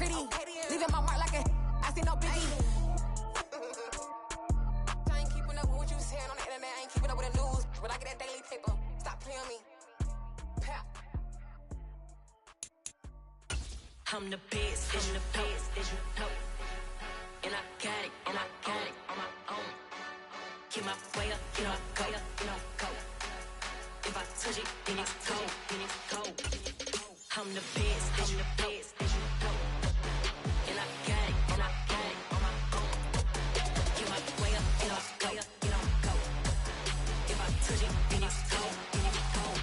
pretty. Leaving my mark like a I see no biggie. I ain't keeping up with what you saying on the internet. I ain't keeping up with the news. But I get that daily paper. Stop playing me. Pap. I'm the best, I'm the best, as you know. And I got it, and I got it on my own. Get my way up, get my go, go. If I touch it, then it's cold, then it's cold. I'm the best, I'm the best, as you know. And I got it, and I got it on my own. Get my way up, get my go. If I touch it, then it's cold, then it's cold.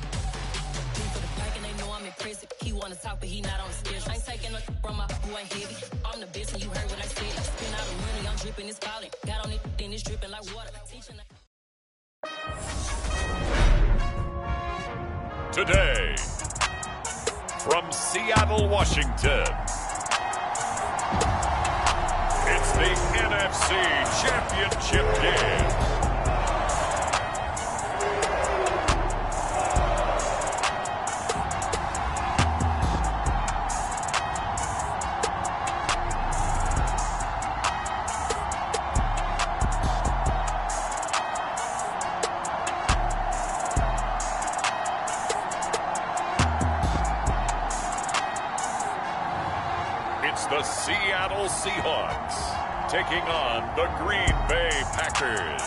For the pack and they know I'm impressive. He wanna talk, but he not on the schedule. I ain't taking no from my who ain't heavy. I'm the best, and you heard what I said. Spend all the money, I'm dripping, it's falling. Got on it, then it's dripping like water. Today, from Seattle, Washington, it's the NFC Championship game. The Seattle Seahawks taking on the Green Bay Packers.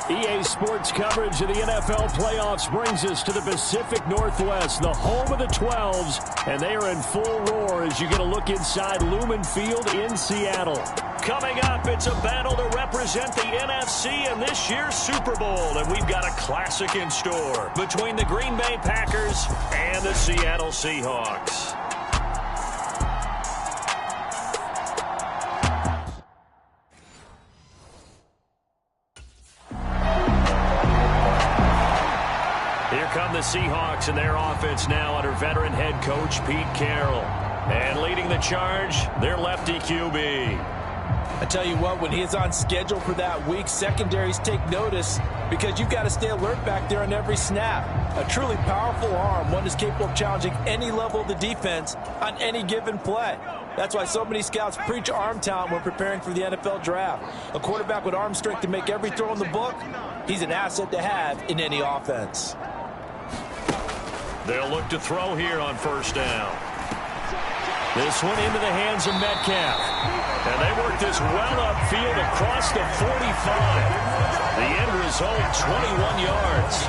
EA Sports coverage of the NFL playoffs brings us to the Pacific Northwest, the home of the 12s, and they are in full roar as you get a look inside Lumen Field in Seattle. Coming up, it's a battle to represent the NFC in this year's Super Bowl, and we've got a classic in store between the Green Bay Packers and the Seattle Seahawks. Here come the Seahawks and their offense now under veteran head coach Pete Carroll. And leading the charge, their lefty QB. I tell you what, when he is on schedule for that week, secondaries take notice because you've got to stay alert back there on every snap. A truly powerful arm, one is capable of challenging any level of the defense on any given play. That's why so many scouts preach arm talent when preparing for the NFL draft. A quarterback with arm strength to make every throw in the book, he's an asset to have in any offense. They'll look to throw here on first down. This one into the hands of Metcalf. And they work this well upfield across the 45. The end result, 21 yards.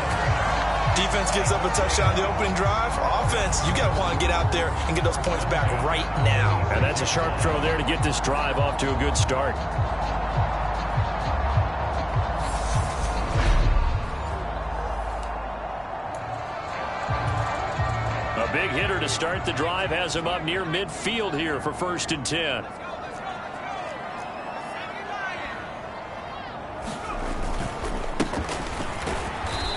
Defense gives up a touchdown the opening drive. Offense, you got to want to get out there and get those points back right now. And that's a sharp throw there to get this drive off to a good start. A big hitter to start the drive has him up near midfield here for 1st and 10.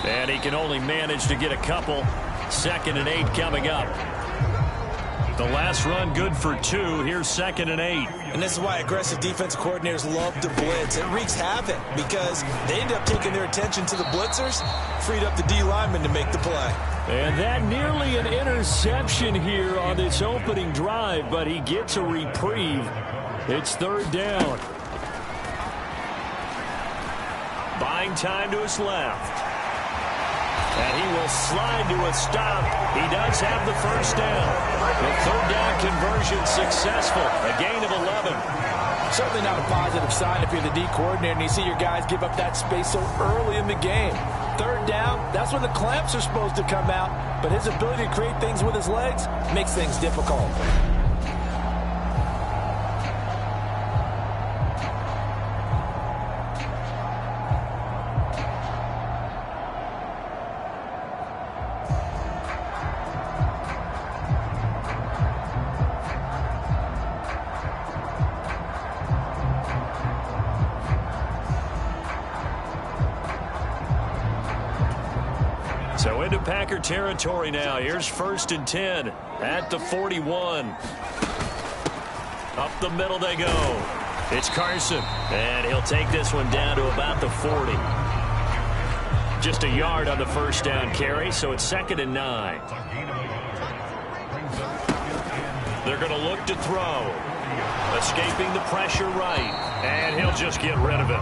And he can only manage to get a couple. 2nd and 8 coming up. The last run good for 2. Here's 2nd and 8. And this is why aggressive defensive coordinators love to blitz. It wreaks havoc because they end up taking their attention to the blitzers, freed up the D lineman to make the play. And that nearly an interception here on this opening drive, but he gets a reprieve. It's 3rd down. Buying time to his left. And he will slide to a stop. He does have the first down. The 3rd down conversion successful. A gain of 11. Certainly not a positive sign if you're the D coordinator and you see your guys give up that space so early in the game. 3rd down, that's when the clamps are supposed to come out. But his ability to create things with his legs makes things difficult. So into Packer territory now. Here's 1st and 10 at the 41. Up the middle they go. It's Carson. And he'll take this one down to about the 40. Just a yard on the first down carry, so it's 2nd and 9. They're going to look to throw. Escaping the pressure right. And he'll just get rid of it.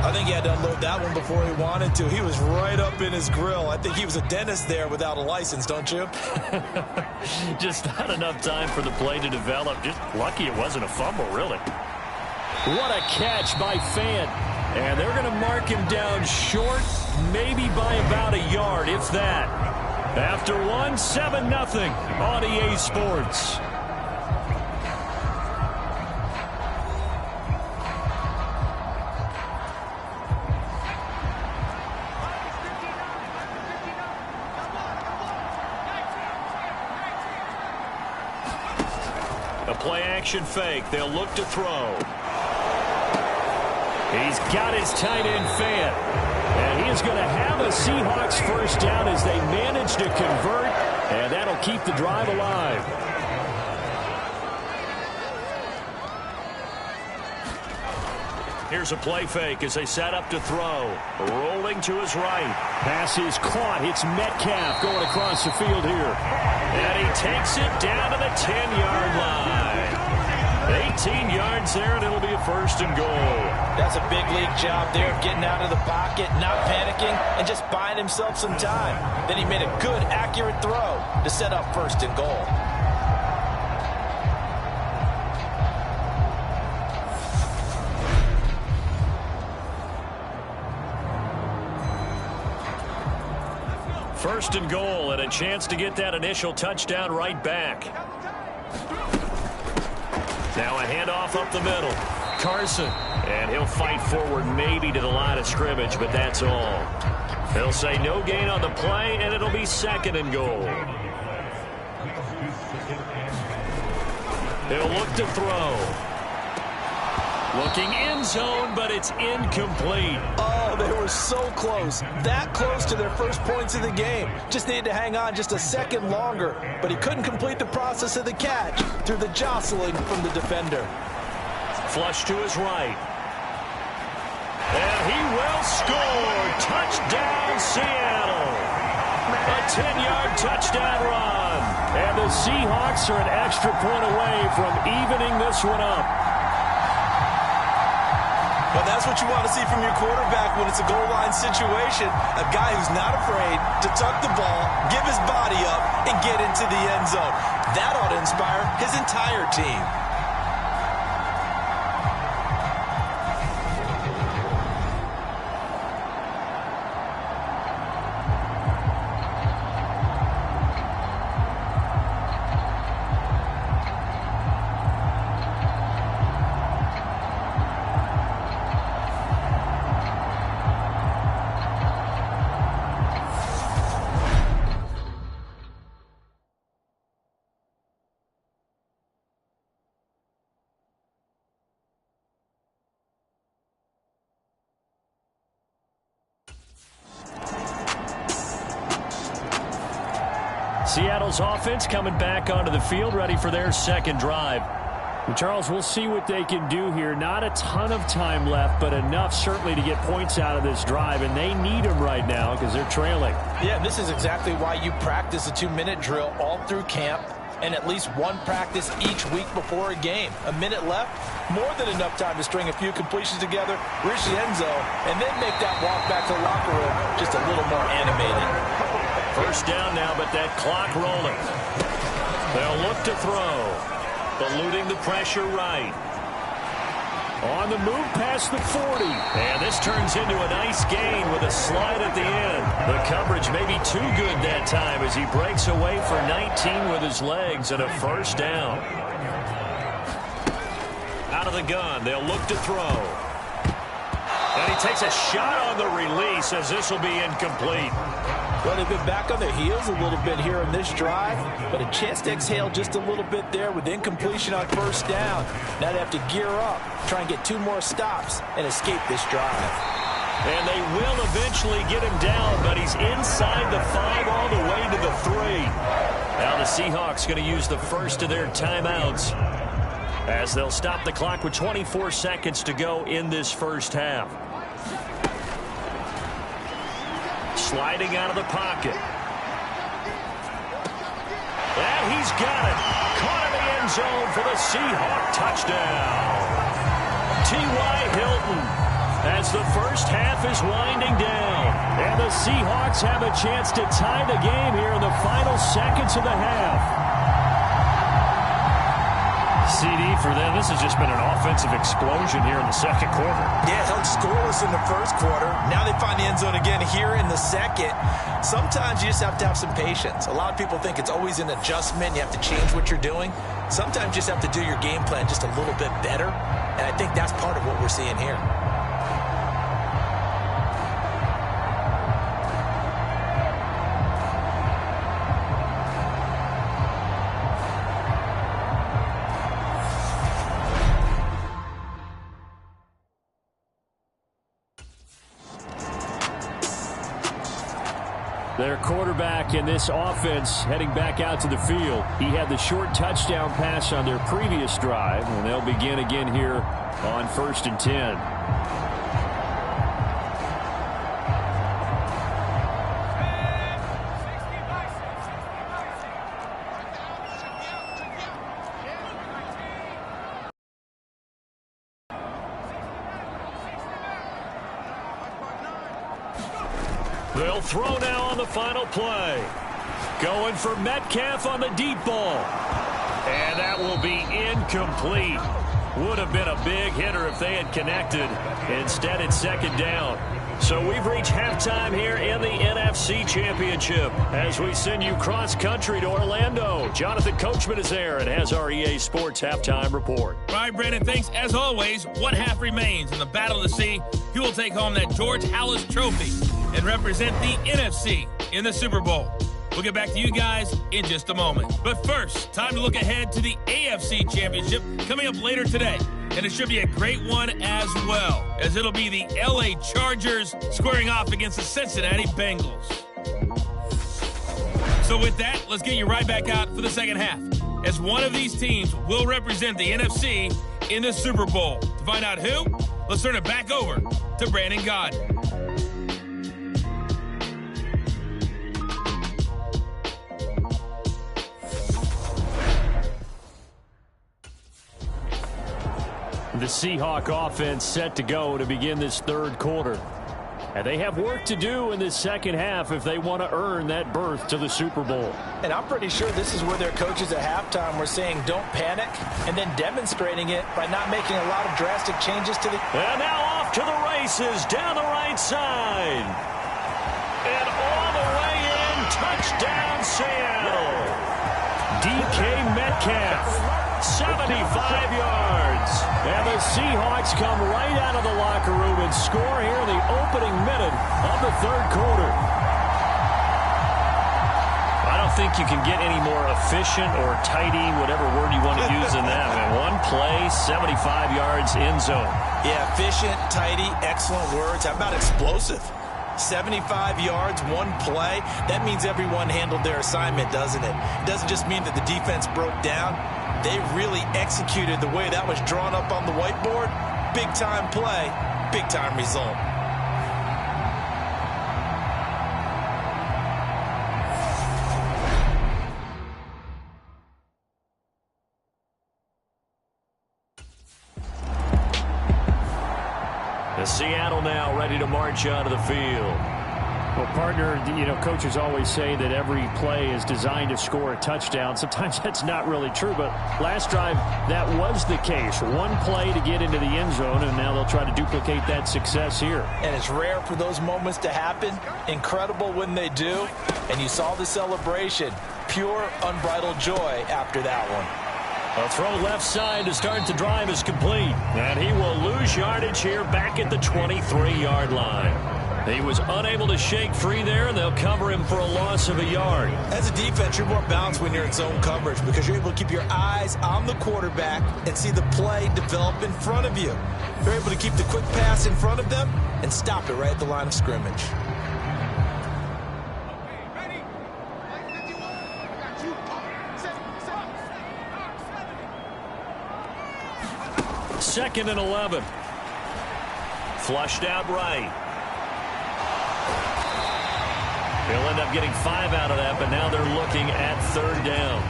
I think he had to unload that one before he wanted to. He was right up in his grill. I think he was a dentist there without a license, don't you? Just not enough time for the play to develop. Just lucky it wasn't a fumble, really. What a catch by Fant. And they're going to mark him down short, maybe by about a yard, if that. After one, 7-0 on EA Sports. A play-action fake. They'll look to throw. He's got his tight end Fant. And he is going to have a Seahawks first down as they manage to convert. And that'll keep the drive alive. Here's a play fake as they set up to throw. Rolling to his right. Pass is caught. It's Metcalf going across the field here. And he takes it down to the 10-yard line. 18 yards there, and it'll be a 1st and goal. That's a big league job there of getting out of the pocket, not panicking, and just buying himself some time. Then he made a good, accurate throw to set up 1st and goal. First and goal, and a chance to get that initial touchdown right back. Now a handoff up the middle. Carson. And he'll fight forward maybe to the line of scrimmage, but that's all. They'll say no gain on the play, and it'll be 2nd and goal. He'll look to throw. Looking end zone, but it's incomplete. Oh, they were so close. That close to their first points of the game. Just needed to hang on just a second longer. But he couldn't complete the process of the catch through the jostling from the defender. Flush to his right. And he will score. Touchdown, Seattle. A 10-yard touchdown run. And the Seahawks are an extra point away from evening this one up. Well, that's what you want to see from your quarterback when it's a goal line situation. A guy who's not afraid to tuck the ball, give his body up, and get into the end zone. That ought to inspire his entire team. Seattle's offense coming back onto the field, ready for their 2nd drive. And Charles, we'll see what they can do here. Not a ton of time left, but enough certainly to get points out of this drive, and they need them right now because they're trailing. Yeah, this is exactly why you practice a 2-minute drill all through camp and at least one practice each week before a game. A minute left, more than enough time to string a few completions together, reach the end zone, and then make that walk back to the locker room just a little more animated. First down now, but that clock rolling. They'll look to throw. Eluding the pressure right. On the move past the 40. And this turns into a nice gain with a slide at the end. The coverage may be too good that time as he breaks away for 19 with his legs and a 1st down. Out of the gun, they'll look to throw. And he takes a shot on the release as this will be incomplete. Well, they've been back on their heels a little bit here in this drive, but a chance to exhale just a little bit there with incompletion on 1st down. Now they have to gear up, try and get 2 more stops, and escape this drive. And they will eventually get him down, but he's inside the 5 all the way to the 3. Now the Seahawks going to use the first of their timeouts as they'll stop the clock with 24 seconds to go in this first half. Sliding out of the pocket. And he's got it. Caught in the end zone for the Seahawk touchdown. T.Y. Hilton, as the first half is winding down. And the Seahawks have a chance to tie the game here in the final seconds of the half. CD for them, this has just been an offensive explosion here in the second quarter. Yeah, held scoreless in the first quarter. Now they find the end zone again here in the second. Sometimes you just have to have some patience. A lot of people think it's always an adjustment. You have to change what you're doing. Sometimes you just have to do your game plan just a little bit better. And I think that's part of what we're seeing here. Their quarterback in this offense heading back out to the field. He had the short touchdown pass on their previous drive, and they'll begin again here on 1st and 10. They'll throw now on the final play. Going for Metcalf on the deep ball. And that will be incomplete. Would have been a big hitter if they had connected. Instead, it's second down. So we've reached halftime here in the NFC Championship as we send you cross-country to Orlando. Jonathan Coachman is there and has our EA Sports halftime report. All right, Brandon, thanks. As always, one half remains in the Battle of the Sea. Who will take home that George Halas Trophy and represent the NFC in the Super Bowl? We'll get back to you guys in just a moment. But first, time to look ahead to the AFC Championship coming up later today. And it should be a great one as well, as it'll be the LA Chargers squaring off against the Cincinnati Bengals. So with that, let's get you right back out for the second half, as one of these teams will represent the NFC in the Super Bowl. To find out who, let's turn it back over to Brandon Gaudin. The Seahawk offense set to go to begin this third quarter. And they have work to do in this second half if they want to earn that berth to the Super Bowl. And I'm pretty sure this is where their coaches at halftime were saying don't panic, and then demonstrating it by not making a lot of drastic changes to the... And now off to the races down the right side. And all the way in, touchdown Seattle. DK Metcalf, 75 yards. And the Seahawks come right out of the locker room and score here in the opening minute of the third quarter. I don't think you can get any more efficient or tidy, whatever word you want to use in that. Man, one play, 75 yards, end zone. Yeah, efficient, tidy, excellent words. How about explosive? 75 yards, one play. That means everyone handled their assignment, doesn't it? It doesn't just mean that the defense broke down. They really executed the way that was drawn up on the whiteboard. Big-time play, big-time result. Seattle now ready to march onto the field. Well, partner, coaches always say that every play is designed to score a touchdown. Sometimes that's not really true, but last drive, that was the case. One play to get into the end zone, and now they'll try to duplicate that success here. And it's rare for those moments to happen. Incredible when they do. And you saw the celebration. Pure, unbridled joy after that one. A throw left side to start the drive is complete. And he will lose yardage here back at the 23-yard line. He was unable to shake free there, and they'll cover him for a loss of a yard. As a defense, you're more balanced when you're in zone coverage because you're able to keep your eyes on the quarterback and see the play develop in front of you. You're able to keep the quick pass in front of them and stop it right at the line of scrimmage. Second and 11. Flushed out right. They'll end up getting 5 out of that, but now they're looking at third down.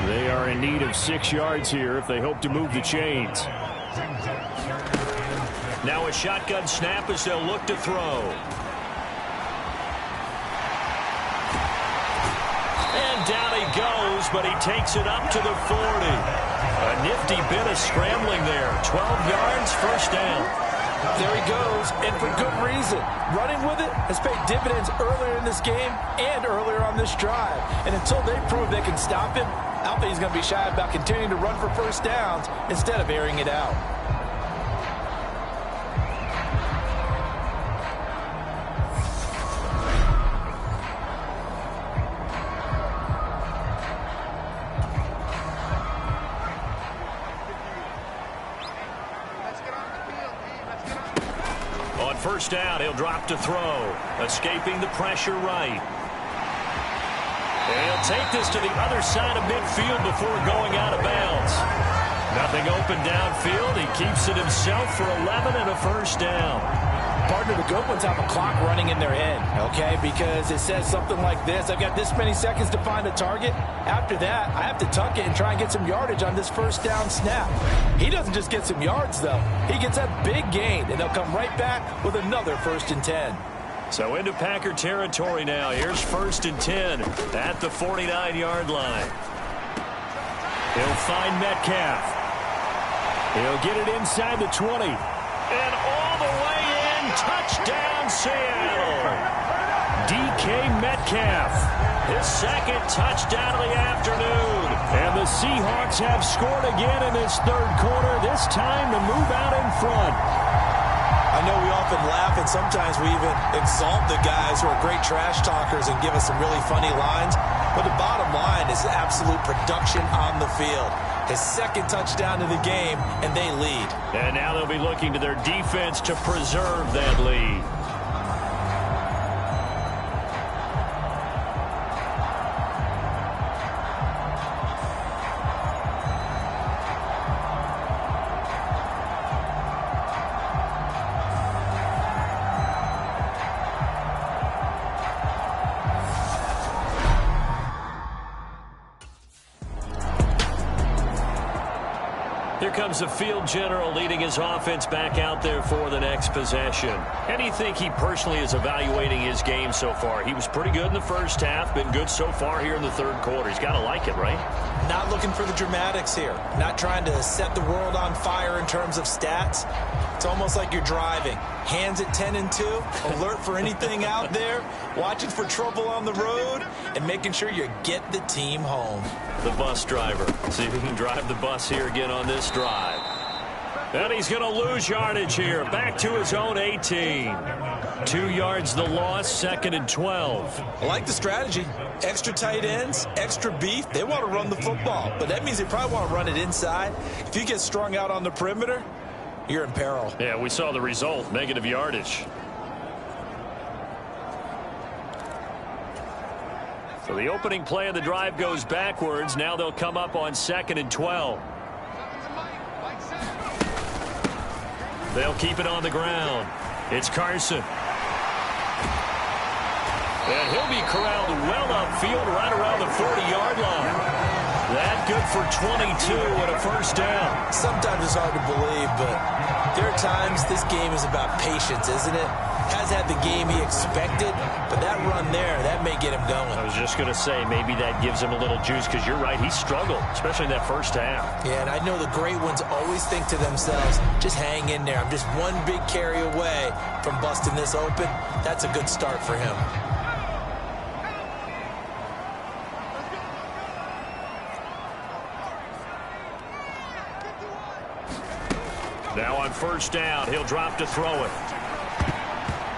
They are in need of 6 yards here if they hope to move the chains. Now a shotgun snap as they'll look to throw. And down he goes, but he takes it up to the 40. A nifty bit of scrambling there. 12 yards, first down. There he goes, and for good reason. Running with it has paid dividends earlier in this game and earlier on this drive. And until they prove they can stop him, I don't think he's going to be shy about continuing to run for first downs instead of airing it out. First down, he'll drop to throw. Escaping the pressure right. And he'll take this to the other side of midfield before going out of bounds. Nothing open downfield. He keeps it himself for 11 and a first down. Partner, the good ones have a clock running in their head, okay? Because it says something like this: I've got this many seconds to find a target. After that, I have to tuck it and try and get some yardage on this first down snap. He doesn't just get some yards, though. He gets a big gain, and they'll come right back with another 1st and 10. So into Packer territory now. Here's 1st and 10 at the 49-yard line. He'll find Metcalf. He'll get it inside the 20. And all the way in, touchdown Seattle. DK Metcalf, his 2nd touchdown of the afternoon. And the Seahawks have scored again in this 3rd quarter, this time to move out in front. I know we often laugh, and sometimes we even exalt the guys who are great trash talkers and give us some really funny lines. But the bottom line is absolute production on the field. His 2nd touchdown of the game, and they lead. And now they'll be looking to their defense to preserve that lead. Here comes the field general leading his offense back out there for the next possession. How do you think he personally is evaluating his game so far? He was pretty good in the first half, been good so far here in the 3rd quarter. He's got to like it, right? Not looking for the dramatics here. Not trying to set the world on fire in terms of stats. It's almost like you're driving. Hands at 10 and 2, alert for anything out there, watching for trouble on the road, and making sure you get the team home. The bus driver. See if he can drive the bus here again on this drive. And he's going to lose yardage here. Back to his own 18. 2 yards the loss, 2nd and 12. I like the strategy. Extra tight ends, extra beef. They want to run the football, but that means they probably want to run it inside. If you get strung out on the perimeter, you're in peril. Yeah, we saw the result, negative yardage. So the opening play of the drive goes backwards. Now they'll come up on 2nd and 12. They'll keep it on the ground. It's Carson. And he'll be corralled well upfield right around the 40-yard line. That good for 22 and a first down. Sometimes it's hard to believe, but there are times this game is about patience, isn't it? Has had the game he expected, but that run there, that may get him going. I was just going to say, maybe that gives him a little juice, because you're right, he struggled, especially in that first half. Yeah, and I know the great ones always think to themselves, just hang in there. I'm just one big carry away from busting this open. That's a good start for him. Now on first down, he'll drop to throw it.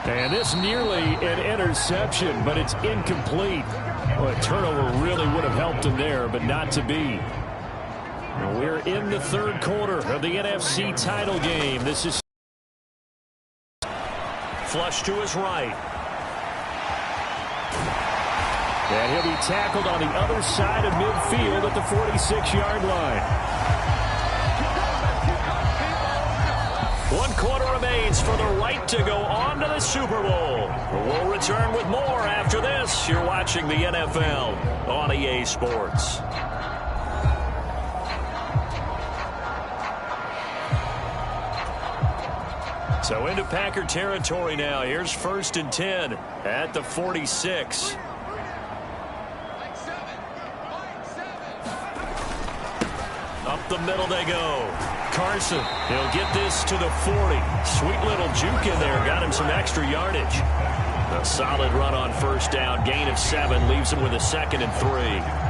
And this nearly an interception, but it's incomplete. Well, a turnover really would have helped him there, but not to be. We're in the 3rd quarter of the NFC title game. This is flush to his right. And he'll be tackled on the other side of midfield at the 46-yard line. 1 quarter remains for the right to go on to the Super Bowl. We'll return with more after this. You're watching the NFL on EA Sports. So into Packer territory now. Here's 1st and 10 at the 46. Up the middle they go. Carson, he'll get this to the 40. Sweet little juke in there. Got him some extra yardage. A solid run on 1st down. Gain of 7. Leaves him with a 2nd and 3.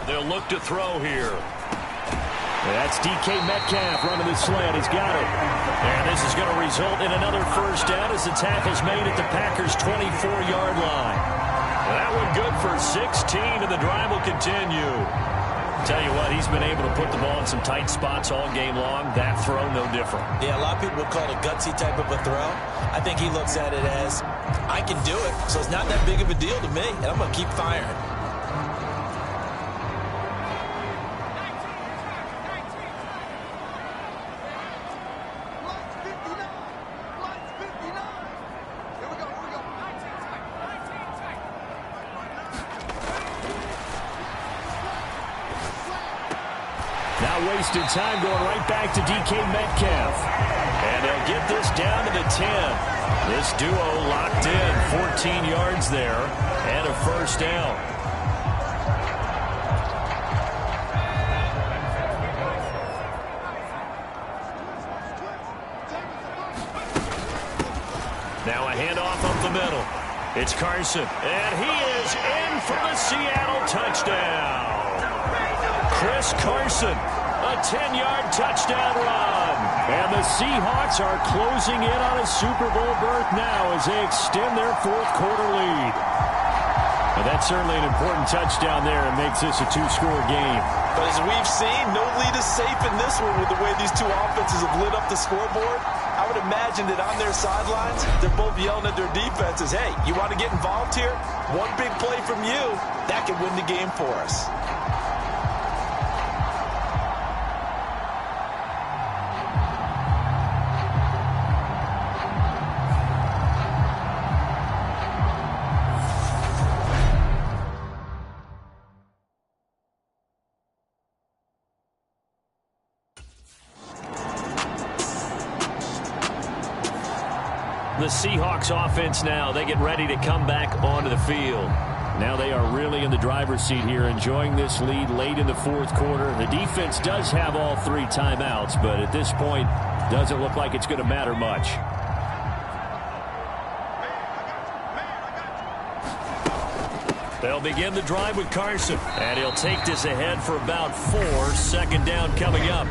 They'll look to throw here. That's DK Metcalf running the slant. He's got it. And this is going to result in another 1st down as the tackle's made at the Packers' 24-yard line. That one good for 16, and the drive will continue. Tell you what, he's been able to put the ball in some tight spots all game long. That throw, no different. Yeah, a lot of people would call it a gutsy type of a throw. I think he looks at it as, I can do it, so it's not that big of a deal to me, and I'm going to keep firing. Wasted time going right back to DK Metcalf. And they'll get this down to the 10. This duo locked in. 14 yards there and a 1st down. Now a handoff up the middle. It's Carson. And he is in for the Seattle touchdown. Chris Carson. A 10-yard touchdown run. And the Seahawks are closing in on a Super Bowl berth now as they extend their 4th quarter lead. And that's certainly an important touchdown there. It makes this a 2-score game. But as we've seen, no lead is safe in this one with the way these two offenses have lit up the scoreboard. I would imagine that on their sidelines, they're both yelling at their defenses, hey, you want to get involved here? One big play from you, that could win the game for us. The Seahawks offense now, they get ready to come back onto the field. Now they are really in the driver's seat here, enjoying this lead late in the 4th quarter. The defense does have all 3 timeouts, but at this point, doesn't look like it's going to matter much. They'll begin the drive with Carson, and he'll take this ahead for about 4. 2nd down coming up.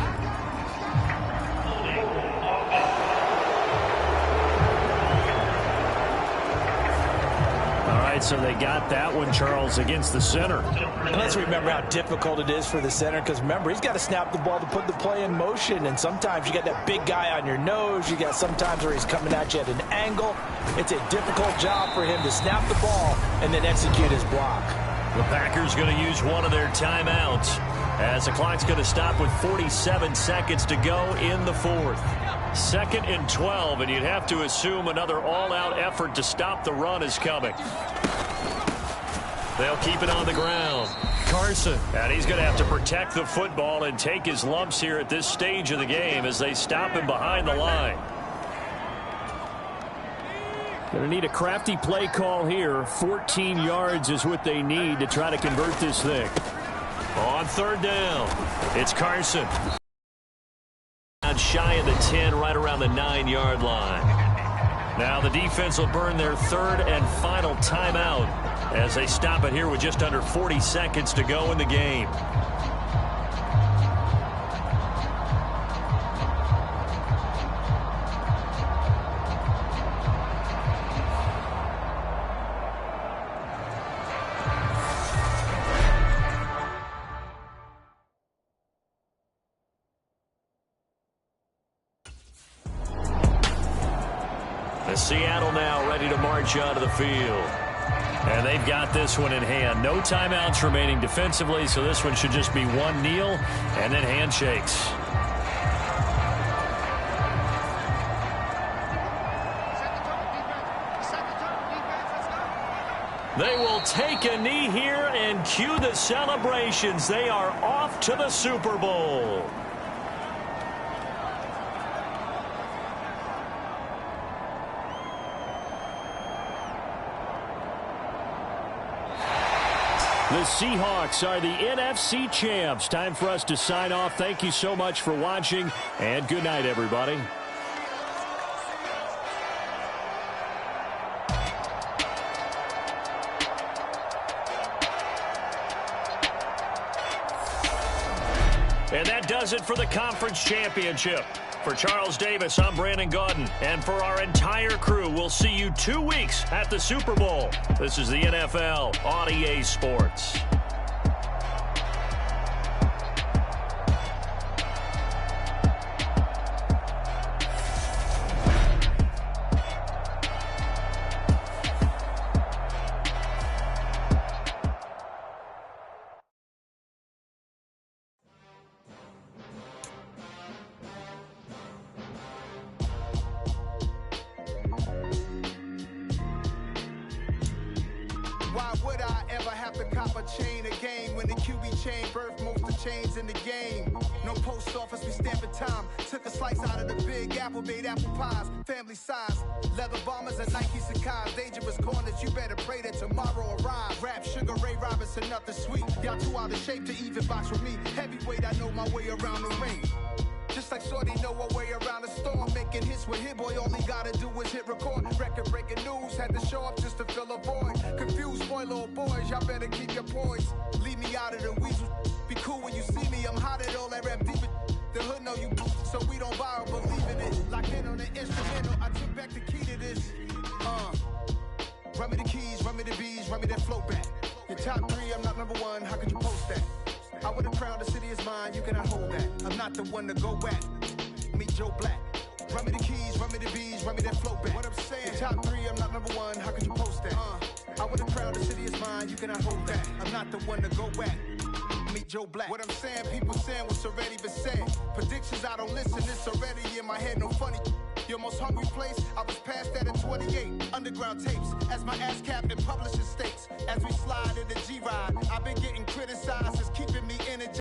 So they got that one, Charles, against the center. And let's remember how difficult it is for the center, because remember, he's got to snap the ball to put the play in motion, and sometimes you got that big guy on your nose. You got sometimes where he's coming at you at an angle. It's a difficult job for him to snap the ball and then execute his block. The Packers going to use one of their timeouts as the clock's going to stop with 47 seconds to go in the 4th. 2nd and 12, and you'd have to assume another all-out effort to stop the run is coming. They'll keep it on the ground. Carson, and he's going to have to protect the football and take his lumps here at this stage of the game as they stop him behind the line. Going to need a crafty play call here. 14 yards is what they need to try to convert this thing. On 3rd down, it's Carson. Shy of the 10, right around the 9-yard line. Now the defense will burn their 3rd and final timeout as they stop it here with just under 40 seconds to go in the game. Seattle now ready to march onto the field. And they've got this one in hand. No timeouts remaining defensively, so this one should just be one kneel and then handshakes. They will take a knee here and cue the celebrations. They are off to the Super Bowl. The Seahawks are the NFC champs. Time for us to sign off. Thank you so much for watching, and good night, everybody. And that does it for the conference championship. For Charles Davis, I'm Brandon Gaudin. And for our entire crew, we'll see you 2 weeks at the Super Bowl. This is the NFL on EA Sports. Why would I ever have to cop a chain a game when the QB chain birthed most of chains in the game? No post office, we stamping time. Took a slice out of the Big Apple, made apple pies, family size. Leather bombers and Nike Sacai's, dangerous corners, you better pray that tomorrow arrives. Rap, Sugar Ray Robinson, nothing sweet. Y'all too out of shape to even box with me. Heavyweight, I know my way around the ring. Just like Shorty know her way around the storm. Making hits with Hit Boy, all he gotta do is hit record. Record-breaking news, had to show up just to fill a void. Confused boy, little boys, y'all better keep your poise. Leave me out of the weasel. Be cool when you see me, I'm hot at all that rap deep. The hood know you, so we don't borrow, believe in it. Locked in on the instrumental, I took back the key to this. Run me the keys, run me the bees, run me that flow back. Your top 3, I'm not number 1, how could you post that? I would have crowned the city is mine, you cannot hold that. I'm not the one to go back. Meet Joe Black. Run me the keys, run me the bees, run me that flow back. What I'm saying, your top 3, I'm not number 1, how could you post that? I would have crowned the city is mine, you cannot hold that. I'm not the one to go back. Meet Joe Black. What I'm saying, people saying what's already been said. Predictions, I don't listen, it's already in my head, no funny. Your most hungry place, I was past that in 28. Underground tapes, as my ass cap in publishing states. As we slide in the G-Ride, I've been getting criticized, it's keeping me energized.